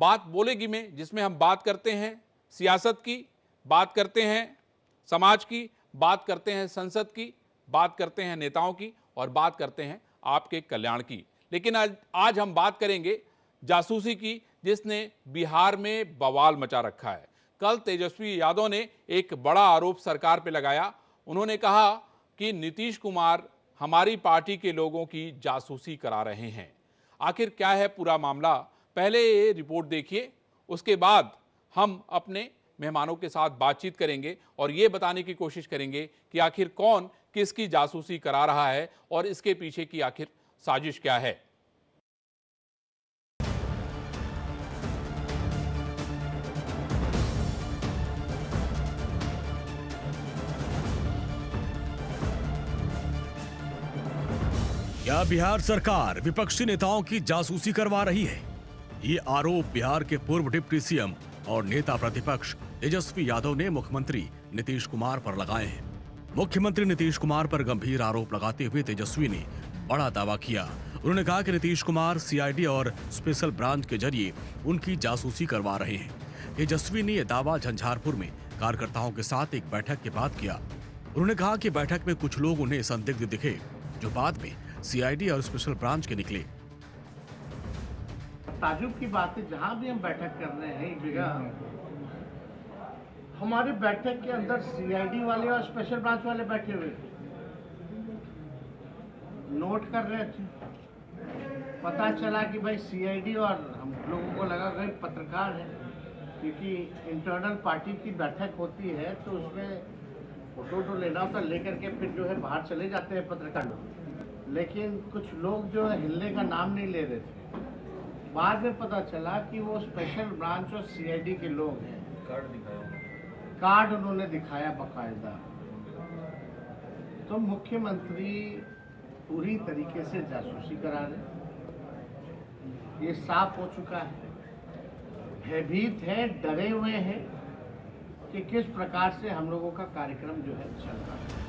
बात बोलेगी में, जिसमें हम बात करते हैं सियासत की, बात करते हैं समाज की, बात करते हैं संसद की, बात करते हैं नेताओं की और बात करते हैं आपके कल्याण की। लेकिन आज हम बात करेंगे जासूसी की, जिसने बिहार में बवाल मचा रखा है। कल तेजस्वी यादव ने एक बड़ा आरोप सरकार पे लगाया। उन्होंने कहा कि नीतीश कुमार हमारी पार्टी के लोगों की जासूसी करा रहे हैं। आखिर क्या है पूरा मामला, पहले ये रिपोर्ट देखिए, उसके बाद हम अपने मेहमानों के साथ बातचीत करेंगे और ये बताने की कोशिश करेंगे कि आखिर कौन किसकी जासूसी करा रहा है और इसके पीछे की आखिर साजिश क्या है। क्या बिहार सरकार विपक्षी नेताओं की जासूसी करवा रही है? ये आरोप बिहार के पूर्व डिप्टी सीएम और नेता प्रतिपक्ष तेजस्वी यादव ने मुख्यमंत्री नीतीश कुमार पर लगाए हैं। मुख्यमंत्री नीतीश कुमार पर गंभीर आरोप लगाते हुए तेजस्वी ने बड़ा दावा किया। उन्होंने कहा कि नीतीश कुमार सीआईडी और स्पेशल ब्रांच के जरिए उनकी जासूसी करवा रहे हैं। तेजस्वी ने यह दावा झंझारपुर में कार्यकर्ताओं के साथ एक बैठक के बाद किया। उन्होंने कहा कि बैठक में कुछ लोग उन्हें संदिग्ध दिखे, जो बाद में सीआईडी और स्पेशल ब्रांच के निकले। ताजुब की बात है, जहां भी हम बैठक कर रहे हैं एक जगह, हमारे बैठक के अंदर सीआईडी वाले और स्पेशल ब्रांच वाले बैठे हुए थे, नोट कर रहे थे। पता चला कि भाई सीआईडी, और हम लोगों को लगा कि पत्रकार है, क्योंकि इंटरनल पार्टी की बैठक होती है तो उसमें फोटो लेना होता, लेकर के फिर जो है बाहर चले जाते हैं पत्रकार लोग। लेकिन कुछ लोग जो है हिलने का नाम नहीं ले रहे थे। बाद में पता चला कि वो स्पेशल ब्रांच और सीआईडी के लोग हैं। कार्ड उन्होंने दिखाया बाकायदा। तो मुख्यमंत्री पूरी तरीके से जासूसी करा रहे, ये साफ हो चुका है। भयभीत है, डरे हुए हैं कि किस प्रकार से हम लोगों का कार्यक्रम जो है चल रहा है।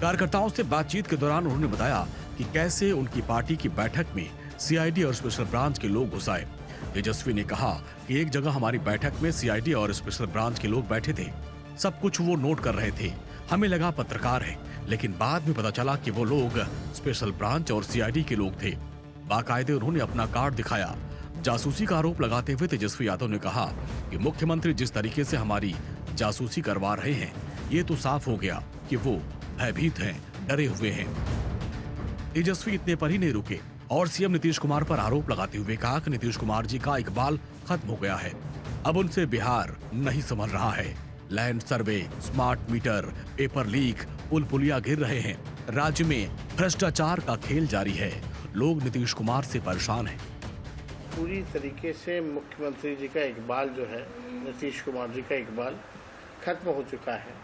कार्यकर्ताओं से बातचीत के दौरान उन्होंने बताया कि कैसे उनकी पार्टी की बैठक में सीआईडी और स्पेशल ब्रांच के लोग घुस आए। तेजस्वी ने कहा कि एक जगह हमारी बैठक में सीआईडी और स्पेशल ब्रांच के लोग बैठे थे, सब कुछ वो नोट कर रहे थे। हमें लगा पत्रकार है, लेकिन बाद में पता चला कि वो लोग स्पेशल ब्रांच और सीआईडी के लोग थे। बाकायदे उन्होंने अपना कार्ड दिखाया। जासूसी का आरोप लगाते हुए तेजस्वी यादव ने कहा कि मुख्यमंत्री जिस तरीके से हमारी जासूसी करवा रहे हैं, ये तो साफ हो गया कि वो भयभीत हैं, डरे हुए हैं। तेजस्वी इतने पर ही नहीं रुके और सीएम नीतीश कुमार पर आरोप लगाते हुए कहा कि नीतीश कुमार जी का इकबाल खत्म हो गया है, अब उनसे बिहार नहीं संभल रहा है। Land survey, smart meter, paper leak, पुल पुलिया गिर रहे हैं। राज्य में भ्रष्टाचार का खेल जारी है। लोग नीतीश कुमार से परेशान हैं। पूरी तरीके से मुख्यमंत्री जी का इकबाल जो है, नीतीश कुमार जी का इकबाल खत्म हो चुका है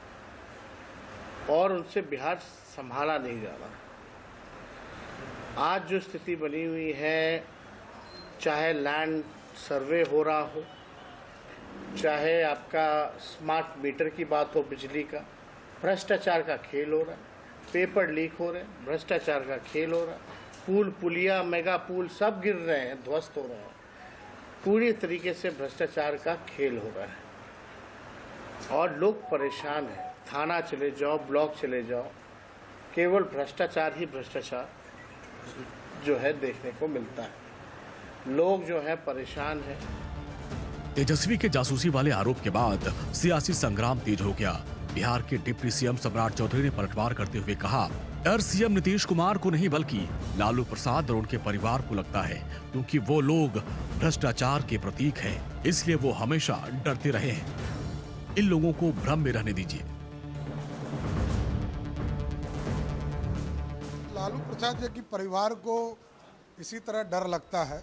और उनसे बिहार संभाला नहीं जा रहा। आज जो स्थिति बनी हुई है, चाहे लैंड सर्वे हो रहा हो, चाहे आपका स्मार्ट मीटर की बात हो, बिजली का, भ्रष्टाचार का खेल हो रहा है। पेपर लीक हो रहे हैं, भ्रष्टाचार का खेल हो रहा है। पुल पुलिया, मेगा पुल सब गिर रहे हैं, ध्वस्त हो रहे हैं। पूरी तरीके से भ्रष्टाचार का खेल हो रहा है और लोग परेशान हैं। थाना चले जाओ, ब्लॉक चले जाओ, केवल भ्रष्टाचार ही भ्रष्टाचार जो है देखने को मिलता है। लोग जो है परेशान हैं। तेजस्वी के जासूसी वाले आरोप के बाद सियासी संग्राम तेज हो गया। बिहार के डिप्टी सीएम सम्राट चौधरी ने पलटवार करते हुए कहा, डर सीएम नीतीश कुमार को नहीं बल्कि लालू प्रसाद और उनके परिवार को लगता है, क्योंकि वो लोग भ्रष्टाचार के प्रतीक हैं, इसलिए वो हमेशा डरते रहे हैं। इन लोगों को भ्रम में रहने दीजिए। लालू प्रसाद जी के परिवार को इसी तरह डर लगता है,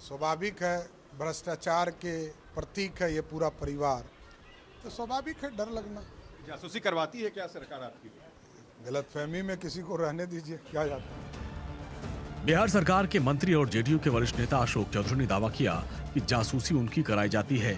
स्वाभाविक है। भ्रष्टाचार के प्रतीक है ये पूरा परिवार, तो स्वाभाविक है डर लगना। जासूसी करवाती है क्या सरकार आपकी? गलतफहमी में किसी को रहने दीजिए, क्या जाता है। बिहार सरकार के मंत्री और जेडीयू के वरिष्ठ नेता अशोक चौधरी ने दावा किया कि जासूसी उनकी कराई जाती है,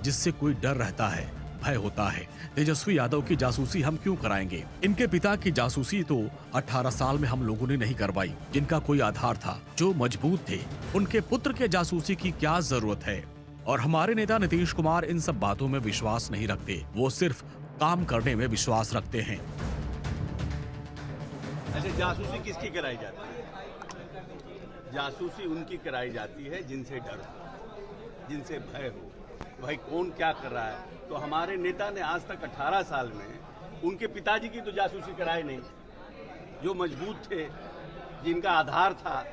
जिससे कोई डर रहता है। भय होता है। तेजस्वी यादव की जासूसी हम क्यों कराएंगे? इनके पिता की जासूसी तो 18 साल में हम लोगों ने नहीं करवाई, जिनका कोई आधार था, जो मजबूत थे। उनके पुत्र के जासूसी की क्या जरूरत है? और हमारे नेता नीतीश कुमार इन सब बातों में विश्वास नहीं रखते, वो सिर्फ काम करने में विश्वास रखते हैं। ऐसे जासूसी किसकी कराई जाती है? जासूसी उनकी कराई जाती है जिनसे डर हो, जिनसे भय हो, भाई कौन क्या कर रहा है। तो हमारे नेता ने आज तक 18 साल में उनके पिताजी की तो जासूसी कराई नहीं, जो मजबूत थे, जिनका आधार था,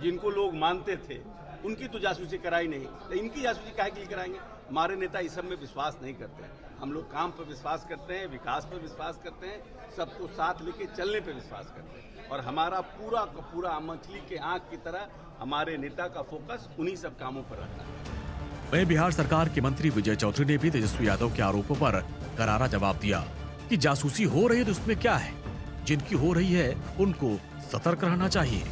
जिनको लोग मानते थे, उनकी तो जासूसी कराई नहीं। तो इनकी जासूसी काहे के लिए कराएंगे? हमारे नेता इस सब में विश्वास नहीं करते हैं। हम लोग काम पर विश्वास करते हैं, विकास पर विश्वास करते हैं, सबको साथ लेके चलने पर विश्वास करते हैं। और हमारा पूरा का पूरा मछली के आंख की तरह हमारे नेता का फोकस उन्हीं सब कामों पर रहता है। वहीं बिहार सरकार के मंत्री विजय चौधरी ने भी तेजस्वी यादव के आरोपों पर करारा जवाब दिया कि जासूसी हो रही है तो उसमें क्या है, जिनकी हो रही है उनको सतर्क रहना चाहिए।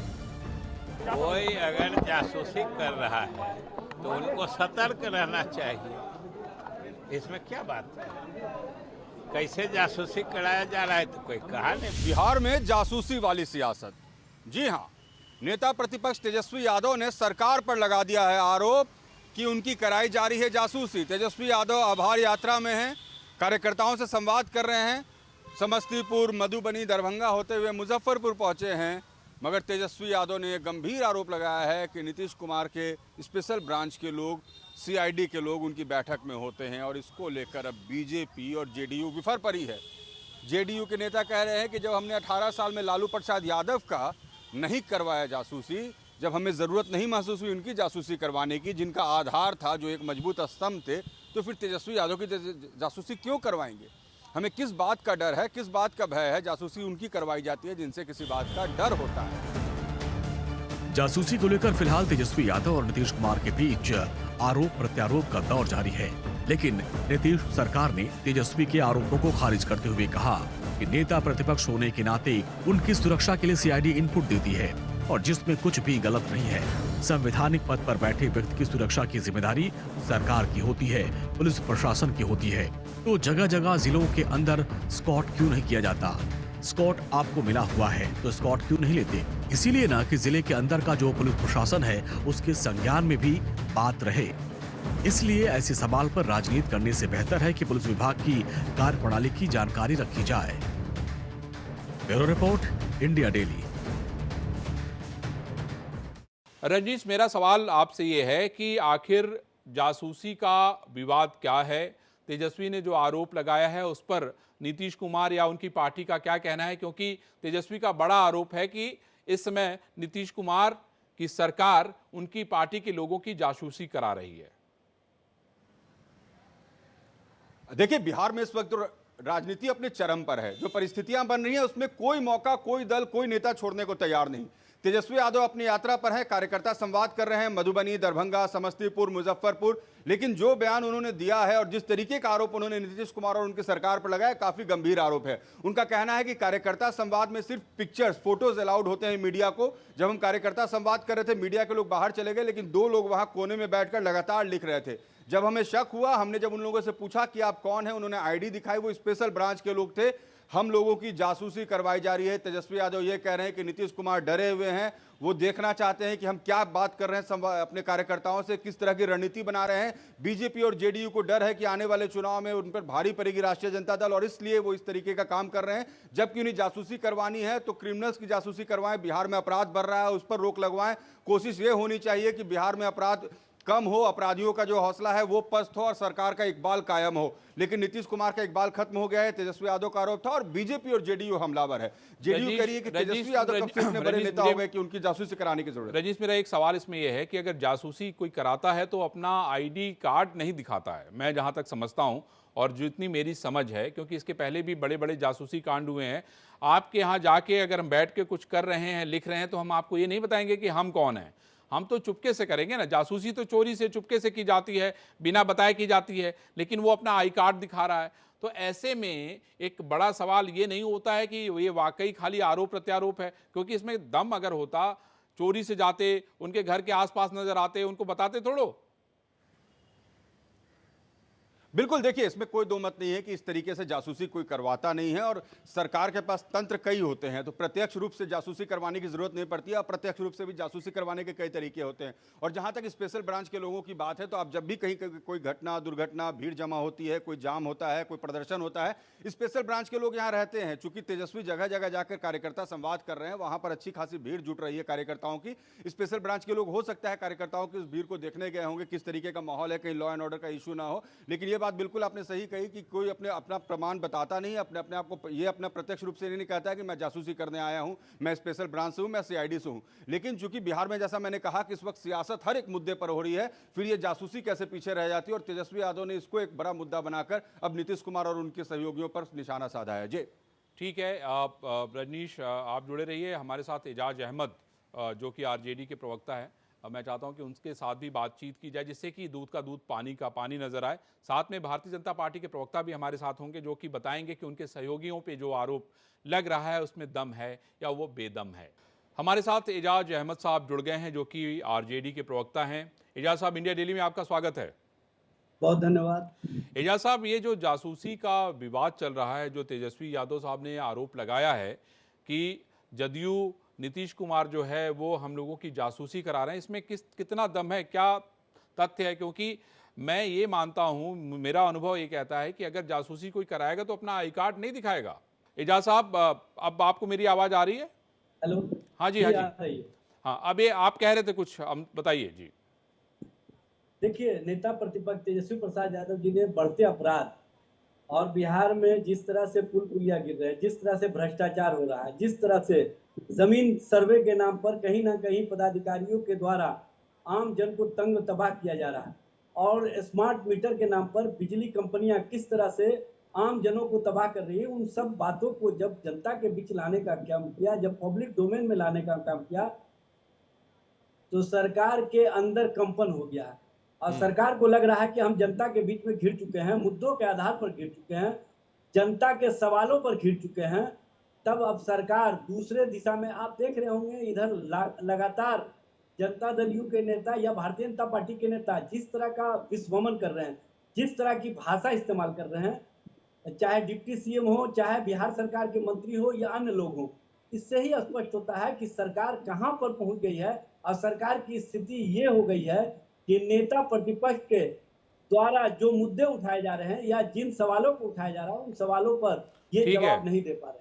कोई अगर जासूसी कर रहा है तो उनको सतर्क रहना चाहिए, इसमें क्या बात है? कैसे जासूसी कराया जा रहा है तो कोई कहा नहीं। बिहार में जासूसी वाली सियासत, जी हाँ, नेता प्रतिपक्ष तेजस्वी यादव ने सरकार पर लगा दिया है आरोप कि उनकी कराई जा रही है जासूसी। तेजस्वी यादव आभार यात्रा में हैं, कार्यकर्ताओं से संवाद कर रहे हैं, समस्तीपुर, मधुबनी, दरभंगा होते हुए मुजफ्फरपुर पहुंचे हैं। मगर तेजस्वी यादव ने एक गंभीर आरोप लगाया है कि नीतीश कुमार के स्पेशल ब्रांच के लोग, सीआईडी के लोग उनकी बैठक में होते हैं और इसको लेकर अब बीजेपी और जेडीयू विफर पड़ी है। जेडीयू के नेता कह रहे हैं कि जब हमने 18 साल में लालू प्रसाद यादव का नहीं करवाया जासूसी, जब हमें ज़रूरत नहीं महसूस हुई उनकी जासूसी करवाने की, जिनका आधार था, जो एक मजबूत स्तंभ थे, तो फिर तेजस्वी यादव की जासूसी क्यों करवाएंगे? हमें किस बात का डर है, किस बात का भय है? जासूसी उनकी करवाई जाती है जिनसे किसी बात का डर होता है। जासूसी को लेकर फिलहाल तेजस्वी यादव और नीतीश कुमार के बीच आरोप प्रत्यारोप का दौर जारी है, लेकिन नीतीश सरकार ने तेजस्वी के आरोपों को खारिज करते हुए कहा कि नेता प्रतिपक्ष होने के नाते उनकी सुरक्षा के लिए सीआईडी इनपुट देती है और जिसमें कुछ भी गलत नहीं है। संवैधानिक पद पर बैठे व्यक्ति की सुरक्षा की जिम्मेदारी सरकार की होती है, पुलिस प्रशासन की होती है। तो जगह जगह जिलों के अंदर स्कॉट क्यों नहीं किया जाता? स्कॉट आपको मिला हुआ है तो स्कॉट क्यों नहीं लेते? इसीलिए ना कि जिले के अंदर का जो पुलिस प्रशासन है उसके संज्ञान में भी बात रहे। इसलिए ऐसे सवाल पर राजनीति करने से बेहतर है कि पुलिस विभाग की कार्यप्रणाली की जानकारी रखी जाए। Bureau report, India daily. रंजीश, मेरा सवाल आपसे ये है कि आखिर जासूसी का विवाद क्या है? तेजस्वी ने जो आरोप लगाया है उस पर नीतीश कुमार या उनकी पार्टी का क्या कहना है? क्योंकि तेजस्वी का बड़ा आरोप है कि इस समय नीतीश कुमार की सरकार उनकी पार्टी के लोगों की जासूसी करा रही है। देखिए, बिहार में इस वक्त राजनीति अपने चरम पर है। जो परिस्थितियां बन रही हैं उसमें कोई मौका, कोई दल, कोई नेता छोड़ने को तैयार नहीं। तेजस्वी यादव अपनी यात्रा पर हैं, कार्यकर्ता संवाद कर रहे हैं मधुबनी, दरभंगा, समस्तीपुर, मुजफ्फरपुर, लेकिन जो बयान उन्होंने दिया है और जिस तरीके का आरोप उन्होंने नीतीश कुमार और उनकी सरकार पर लगाया, काफी गंभीर आरोप है। उनका कहना है कि कार्यकर्ता संवाद में सिर्फ पिक्चर्स, फोटोज अलाउड होते हैं मीडिया को। जब हम कार्यकर्ता संवाद कर रहे थे, मीडिया के लोग बाहर चले गए, लेकिन 2 लोग वहां कोने में बैठकर लगातार लिख रहे थे। जब हमें शक हुआ, हमने जब उन लोगों से पूछा कि आप कौन हैं, उन्होंने आईडी दिखाई, वो स्पेशल ब्रांच के लोग थे। हम लोगों की जासूसी करवाई जा रही है। तेजस्वी यादव ये कह रहे हैं कि नीतीश कुमार डरे हुए हैं, वो देखना चाहते हैं कि हम क्या बात कर रहे हैं अपने कार्यकर्ताओं से, किस तरह की रणनीति बना रहे हैं। बीजेपी और जेडीयू को डर है कि आने वाले चुनाव में उन पर भारी पड़ेगी राष्ट्रीय जनता दल, और इसलिए वो इस तरीके का काम कर रहे हैं। जबकि उन्हें जासूसी करवानी है तो क्रिमिनल्स की जासूसी करवाएं, बिहार में अपराध बढ़ रहा है उस पर रोक लगवाएं। कोशिश ये होनी चाहिए कि बिहार में अपराध कम हो, अपराधियों का जो हौसला है वो पस्त हो और सरकार का इकबाल कायम हो। लेकिन नीतीश कुमार का इकबाल खत्म हो गया है। तेजस्वी यादव का आरोप था और बीजेपी और जेडीयू हमलावर है। जेडीयू कह रही है कि तेजस्वी यादव कब से इतने बड़े नेता हो गए कि उनकी जासूसी कराने की जरूरत है। रजीश, मेरा एक सवाल इसमें यह है कि अगर जासूसी कोई कराता है तो अपना आईडी कार्ड नहीं दिखाता है, मैं जहां तक समझता हूं, और जितनी मेरी समझ है, क्योंकि इसके पहले भी बड़े बड़े जासूसी कांड हुए हैं। आपके यहाँ जाके अगर हम बैठ के कुछ कर रहे हैं, लिख रहे हैं, तो हम आपको ये नहीं बताएंगे कि हम कौन हैं। हम तो चुपके से करेंगे ना। जासूसी तो चोरी से, चुपके से की जाती है, बिना बताए की जाती है, लेकिन वो अपना आई कार्ड दिखा रहा है। तो ऐसे में एक बड़ा सवाल ये नहीं होता है कि ये वाकई खाली आरोप प्रत्यारोप है, क्योंकि इसमें दम अगर होता, चोरी से जाते, उनके घर के आसपास नजर आते, उनको बताते थोड़ो। बिल्कुल, देखिए इसमें कोई दो मत नहीं है कि इस तरीके से जासूसी कोई करवाता नहीं है और सरकार के पास तंत्र कई होते हैं, तो प्रत्यक्ष रूप से जासूसी करवाने की जरूरत नहीं पड़ती है। अप्रत्यक्ष रूप से भी जासूसी करवाने के कई तरीके होते हैं। और जहां तक स्पेशल ब्रांच के लोगों की बात है, तो आप जब भी कहीं कोई घटना, दुर्घटना, भीड़ जमा होती है, कोई जाम होता है, कोई प्रदर्शन होता है, स्पेशल ब्रांच के लोग यहाँ रहते हैं। चूंकि तेजस्वी जगह जगह जाकर कार्यकर्ता संवाद कर रहे हैं, वहां पर अच्छी खासी भीड़ जुट रही है कार्यकर्ताओं की। स्पेशल ब्रांच के लोग हो सकता है कार्यकर्ताओं की उस भीड़ को देखने गए होंगे, किस तरीके का माहौल है, कहीं लॉ एंड ऑर्डर का इशू ना हो। लेकिन ये बात बिल्कुल आपने सही कही कि कोई अपना प्रमाण बताता नहीं, अपने आप को ये अपना प्रत्यक्ष रूप से नहीं कहता है कि मैं जासूसी करने आया हूं, मैं स्पेशल ब्रांच से हूं, मैं सीआईडी से हूं। लेकिन चूंकि बिहार में जैसा मैंने कहा कि इस वक्त सियासत हर एक मुद्दे पर हो रही है, फिर ये जासूसी कैसे पीछे रह जाती है, और तेजस्वी यादव ने इसको एक बड़ा मुद्दा बनाकर अब नीतीश कुमार और उनके सहयोगियों पर निशाना साधा है। जी ठीक है, आप रजनीश आप जुड़े रहिए हमारे साथ। एजाज अहमद जो कि आरजेडी के प्रवक्ता है, मैं चाहता हूं कि उनके साथ भी बातचीत की जाए, जिससे कि दूध का दूध पानी का पानी नजर आए। साथ में भारतीय जनता पार्टी के प्रवक्ता भी हमारे साथ होंगे, जो कि बताएंगे कि उनके सहयोगियों पे जो आरोप लग रहा है उसमें दम है या वो बेदम है। हमारे साथ एजाज अहमद साहब जुड़ गए हैं, जो कि आरजेडी के प्रवक्ता हैं। एजाज साहब, इंडिया डेली में आपका स्वागत है। बहुत धन्यवाद। एजाज साहब, ये जो जासूसी का विवाद चल रहा है, जो तेजस्वी यादव साहब ने आरोप लगाया है कि जदयू नीतीश कुमार जो है वो हम लोगों की जासूसी करा रहे हैं, इसमें कितना दम है, क्या तथ्य है? क्योंकि मैं ये मानता हूँ, मेरा अनुभव ये कहता है कि अगर जासूसी कोई कराएगा तो अपना आई कार्ड नहीं दिखाएगा। एजाज साहब, अब आपको मेरी आवाज़ आ रही है? हेलो। हाँ जी, हाँ जी, हाँ। अब ये आप कह रहे थे कुछ, हम बताइए जी। देखिए, नेता प्रतिपक्ष तेजस्वी प्रसाद यादव जी ने बढ़ते अपराध और बिहार में जिस तरह से पुल पुलिया गिर रहे हैं, जिस तरह से भ्रष्टाचार हो रहा है, जिस तरह से जमीन सर्वे के नाम पर कहीं ना कहीं पदाधिकारियों के द्वारा आम जन को तंग तबाह किया जा रहा है, और स्मार्ट मीटर के नाम पर बिजली कंपनियां किस तरह से आम जनों को तबाह कर रही है, उन सब बातों को जब जनता के बीच लाने का काम किया, जब पब्लिक डोमेन में लाने का काम किया, तो सरकार के अंदर कंपन हो गया और सरकार को लग रहा है कि हम जनता के बीच में घिर चुके हैं, मुद्दों के आधार पर घिर चुके हैं, जनता के सवालों पर घिर चुके हैं। तब अब सरकार दूसरे दिशा में, आप देख रहे होंगे इधर लगातार जनता दल यू के नेता या भारतीय जनता पार्टी के नेता जिस तरह का विस्मरण कर रहे हैं, जिस तरह की भाषा इस्तेमाल कर रहे हैं, चाहे डिप्टी सीएम हो, चाहे बिहार सरकार के मंत्री हो या अन्य लोग हो, इससे ही स्पष्ट होता है कि सरकार कहां पर पहुंच गई है। और सरकार की स्थिति ये हो गई है कि नेता प्रतिपक्ष के द्वारा जो मुद्दे उठाए जा रहे हैं या जिन सवालों को उठाया जा रहा है, उन सवालों पर ये जवाब नहीं दे पा रहे।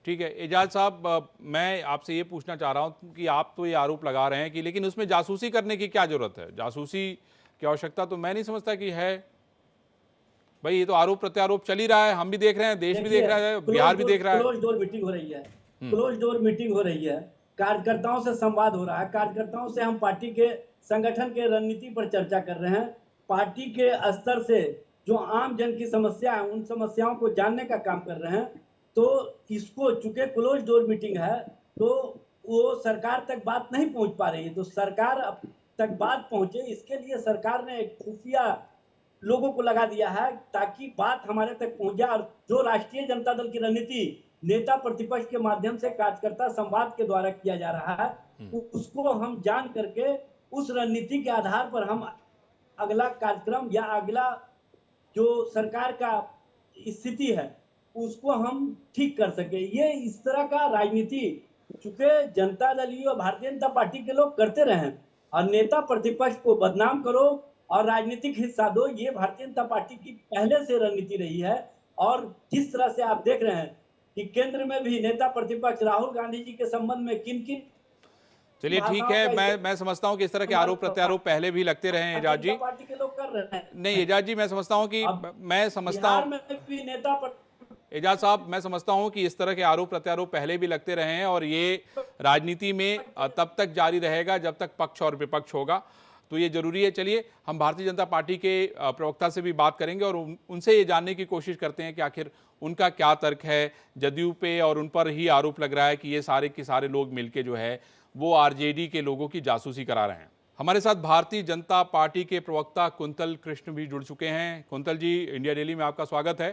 ठीक है एजाज साहब, मैं आपसे ये पूछना चाह रहा हूँ कि आप तो ये आरोप लगा रहे हैं कि लेकिन उसमें जासूसी करने की क्या जरूरत है? जासूसी की आवश्यकता तो मैं नहीं समझता कि है। भाई ये तो आरोप प्रत्यारोप चल ही रहा है, हम भी देख रहे हैं, देश भी देख रहा है, बिहार भी देख रहा है। क्लोज डोर मीटिंग हो रही है, क्लोज डोर मीटिंग हो रही है, कार्यकर्ताओं से संवाद हो रहा है, कार्यकर्ताओं से हम पार्टी के संगठन के रणनीति पर चर्चा कर रहे हैं, पार्टी के स्तर से जो आम जन की समस्या है उन समस्याओं को जानने का काम कर रहे हैं। तो इसको चूंकि क्लोज डोर मीटिंग है तो वो सरकार तक बात नहीं पहुंच पा रही है, तो सरकार तक बात पहुंचे इसके लिए सरकार ने एक खुफिया लोगों को लगा दिया है ताकि बात हमारे तक पहुंच जाए। और जो राष्ट्रीय जनता दल की रणनीति नेता प्रतिपक्ष के माध्यम से कार्यकर्ता संवाद के द्वारा किया जा रहा है, उसको हम जान करके उस रणनीति के आधार पर हम अगला कार्यक्रम या अगला जो सरकार का स्थिति है उसको हम ठीक कर सके। ये इस तरह का राजनीति चूंकि जनता दल और भारतीय जनता पार्टी के लोग करते रहे और नेता प्रतिपक्ष को बदनाम करो और राजनीतिक हिस्सा दो, ये भारतीय जनता पार्टी की पहले से रणनीति रही है। और जिस तरह से आप देख रहे हैं कि केंद्र में भी नेता प्रतिपक्ष राहुल गांधी जी के संबंध में किन चलिए ठीक है, मैं समझता हूं कि इस तरह के आरोप प्रत्यारोप पहले भी लगते रहे हैं एजाज जी। पार्टी के लोग कर रहे हैं। नहीं एजाज जी, मैं समझता हूं कि एजाज साहब, मैं समझता हूं कि इस तरह के आरोप प्रत्यारोप पहले भी लगते रहे हैं और ये राजनीति में तब तक जारी रहेगा जब तक पक्ष और विपक्ष होगा, तो ये जरूरी है। चलिए हम भारतीय जनता पार्टी के प्रवक्ता से भी बात करेंगे और उनसे ये जानने की कोशिश करते हैं कि आखिर उनका क्या तर्क है। जदयू पे और उन पर ही आरोप लग रहा है कि ये सारे के सारे लोग मिलके जो है वो आरजेडी के लोगों की जासूसी करा रहे हैं। हमारे साथ भारतीय जनता पार्टी के प्रवक्ता कुंतल कृष्ण भी जुड़ चुके हैं। कुंतल जी, इंडिया डेली में आपका स्वागत है।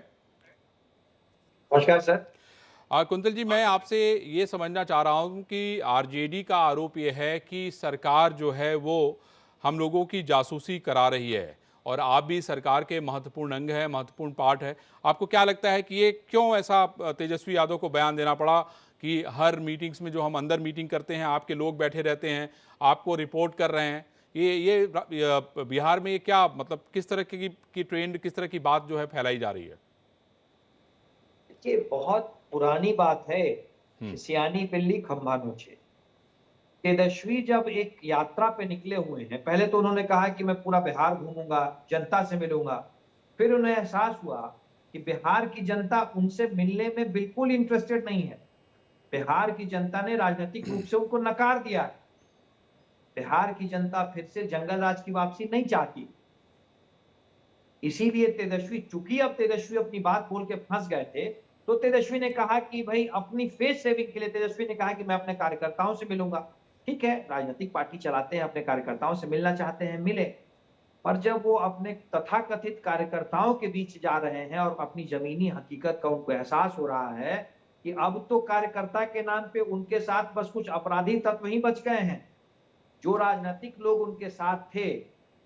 नमस्कार सर। कुंतल जी, मैं आपसे ये समझना चाह रहा हूँ कि आरजेडी का आरोप ये है कि सरकार जो है वो हम लोगों की जासूसी करा रही है और आप भी सरकार के महत्वपूर्ण अंग है, महत्वपूर्ण पार्ट है। आपको क्या लगता है कि ये क्यों ऐसा तेजस्वी यादव को बयान देना पड़ा कि हर मीटिंग्स में जो हम अंदर मीटिंग करते हैं आपके लोग बैठे रहते हैं, आपको रिपोर्ट कर रहे हैं, ये बिहार में ये क्या मतलब किस तरह की ट्रेंड, किस तरह की बात जो है फैलाई जा रही है? ये बहुत पुरानी बात है कि सियानी बिल्ली खंभा नोचे। तेजस्वी जब एक यात्रा पे निकले हुए हैं, पहले तो उन्होंने कहा कि मैं पूरा बिहार घूमूंगा, जनता से मिलूंगा। फिर उन्हें एहसास हुआ कि बिहार की जनता उनसे मिलने में बिल्कुल इंटरेस्टेड नहीं है। बिहार की जनता ने राजनीतिक रूप से उनको नकार दिया। बिहार की जनता फिर से जंगल राज की वापसी नहीं चाहती। इसीलिए तेजस्वी, चूंकि अब तेजस्वी अपनी बात बोल के फंस गए थे, तो तेजस्वी ने कहा कि भाई अपनी फेस सेविंग के लिए तेजस्वी ने कहा कि मैं अपने कार्यकर्ताओं से मिलूंगा। ठीक है, राजनीतिक पार्टी चलाते हैं, अपने कार्यकर्ताओं से मिलना चाहते हैं, मिले। पर जब वो अपने तथाकथित कार्यकर्ताओं के बीच जा रहे हैं और अपनी जमीनी हकीकत का उनको एहसास हो रहा है कि अब तो कार्यकर्ता के नाम पे उनके साथ बस कुछ अपराधी तत्व ही बच गए हैं। जो राजनीतिक लोग उनके साथ थे,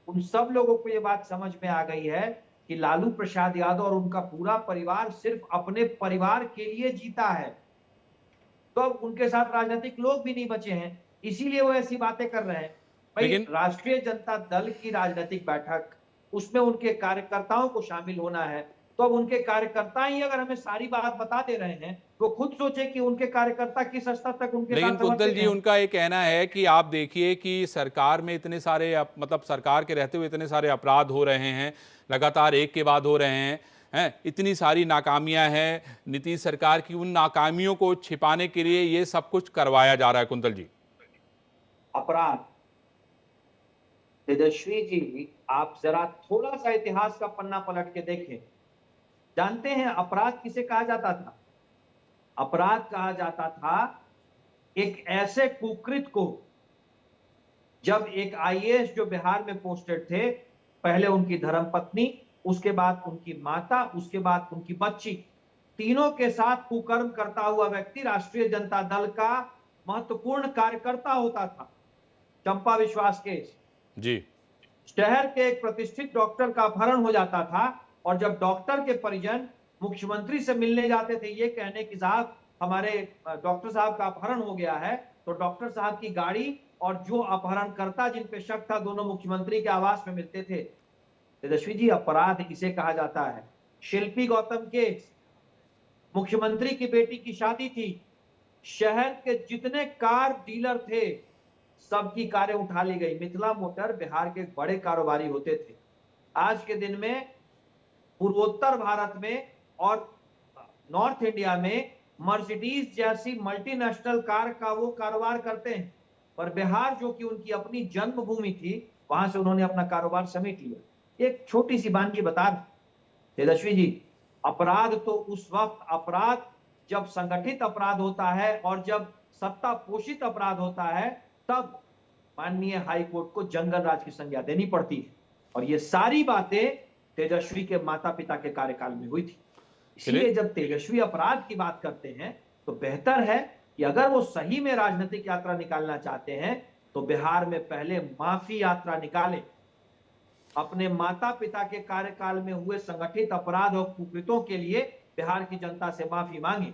उन सब लोगों को ये बात समझ में आ गई है कि लालू प्रसाद यादव और उनका पूरा परिवार सिर्फ अपने परिवार के लिए जीता है। तो अब उनके साथ राजनीतिक लोग भी नहीं बचे हैं, इसीलिए वो ऐसी बातें कर रहे हैं। भाई, राष्ट्रीय जनता दल की राजनीतिक बैठक, उसमें उनके कार्यकर्ताओं को शामिल होना है, तो अब उनके कार्यकर्ता ही अगर हमें सारी बात बता दे रहे हैं, तो खुद सोचे कि उनके कार्यकर्ता किस स्तर तक उनके लेकिन साथ कुंतल समर्पित जी, हैं। उनका ये कहना है कि आप देखिए कि सरकार में इतने सारे मतलब सरकार के रहते हुए इतने सारे अपराध हो रहे हैं, लगातार एक के बाद हो रहे हैं, इतनी सारी नाकामियां हैं नीतीश सरकार की, उन नाकामियों को छिपाने के लिए ये सब कुछ करवाया जा रहा है। कुंतल जी, अपराध, तेजस्वी जी, आप जरा थोड़ा सा इतिहास का पन्ना पलट के देखें। जानते हैं अपराध किसे कहा जाता था? अपराध कहा जाता था एक ऐसे कुकृत को, जब एक आईएएस जो बिहार में पोस्टेड थे, पहले उनकी धर्मपत्नी, उसके बाद उनकी माता, उसके बाद उनकी बच्ची, तीनों के साथ कुकर्म करता हुआ व्यक्ति राष्ट्रीय जनता दल का महत्वपूर्ण कार्यकर्ता होता था। चंपा विश्वास केस जी, शहर के एक प्रतिष्ठित डॉक्टर का अपहरण हो जाता था, और जब डॉक्टर के परिजन मुख्यमंत्री से मिलने जाते थे ये कहने कि साहब हमारे डॉक्टर साहब का अपहरण हो गया है, तो डॉक्टर साहब की गाड़ी और जो अपहरणकर्ता जिन पे शक था, दोनों मुख्यमंत्री के आवास में मिलते थे। तेजस्वी जी, अपराध इसे कहा जाता है। शिल्पी गौतम केस, मुख्यमंत्री की बेटी की शादी थी, शहर के जितने कार डीलर थे सबकी कारें उठा ली गई। मिथिला मोटर बिहार के बड़े कारोबारी होते थे। आज के दिन में पूर्वोत्तर भारत में और नॉर्थ इंडिया में मर्सिडीज जैसी मल्टीनेशनल कार का वो कारोबार करते हैं, पर बिहार जो कि उनकी अपनी जन्मभूमि थी, वहां से उन्होंने अपना कारोबार समेट लिया। एक छोटी सी बानगी बता दें तेजस्वी जी, अपराध तो उस वक्त अपराध जब संगठित अपराध होता है और जब सत्ता पोषित अपराध होता है, तब माननीय हाई कोर्ट को जंगल राज की संज्ञा देनी पड़ती है। और ये सारी बातें तेजस्वी के माता पिता के कार्यकाल में हुई थी। इसलिए जब तेजस्वी अपराध की बात करते हैं, तो बेहतर है कि अगर वो सही में राजनीतिक यात्रा निकालना चाहते हैं, तो बिहार में पहले माफी यात्रा निकालें। अपने माता पिता के कार्यकाल में हुए संगठित अपराध और कुकृतों के लिए बिहार की जनता से माफी मांगे।